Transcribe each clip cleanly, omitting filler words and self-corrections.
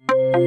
Amen.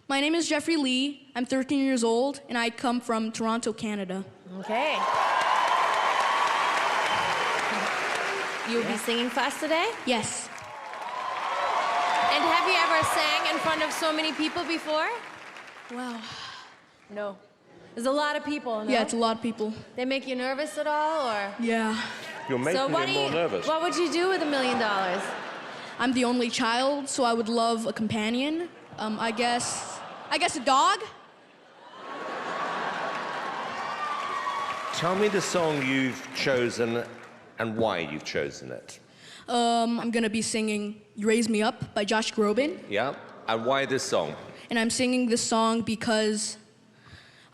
My name is Jeffrey Lee. I'm 13 years old, and I come from Toronto, Canada. Okay. You'll be singing for us today? Yes. And have you ever sang in front of so many people before? Wow. No. There's a lot of people, no? Yeah, it's a lot of people. They make you nervous at all, or? Yeah. You're making me more nervous. What would you do with $1 million? I'm the only child, so I would love a companion. I guess a dog? Tell me the song you've chosen and why you've chosen it. I'm gonna be singing You Raise Me Up by Josh Groban. Yeah? And why this song? And I'm singing this song because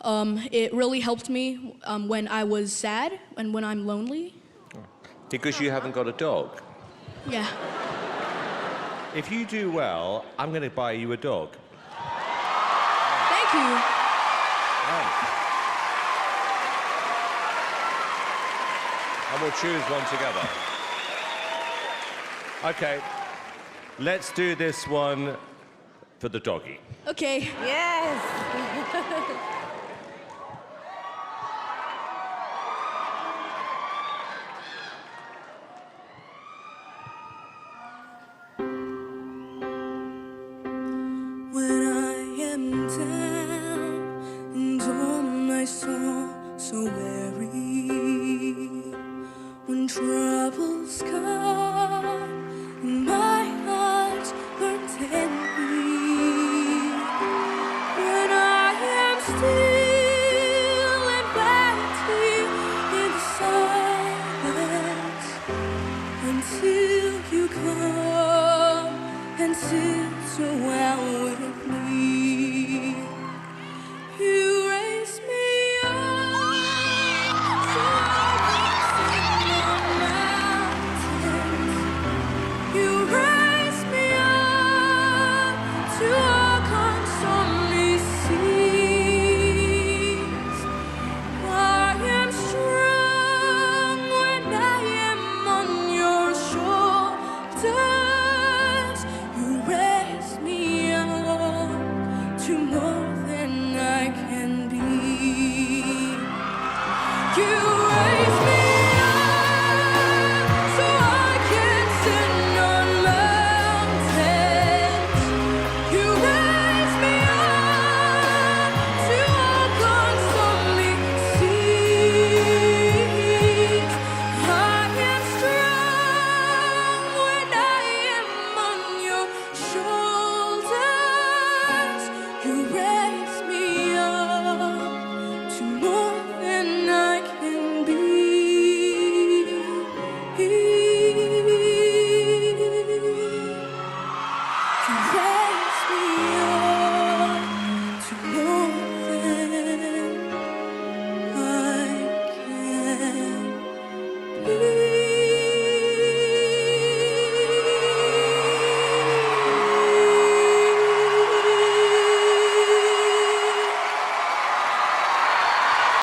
it really helped me when I was sad and when I'm lonely. Because you haven't got a dog. Yeah. If you do well, I'm going to buy you a dog. Thank you. And we'll choose one together. Okay, let's do this one for the doggy. Okay. Yes. When I am down and on my soul so weary, when troubles come and my heart burns heavy, when I am still and waiting in the silence until you come and sit around with me. You raise me up so I can see the mountains. You raise me up to walk on stormy seas. I am strong when I am on your shoulders. You raise me up to more than I can more than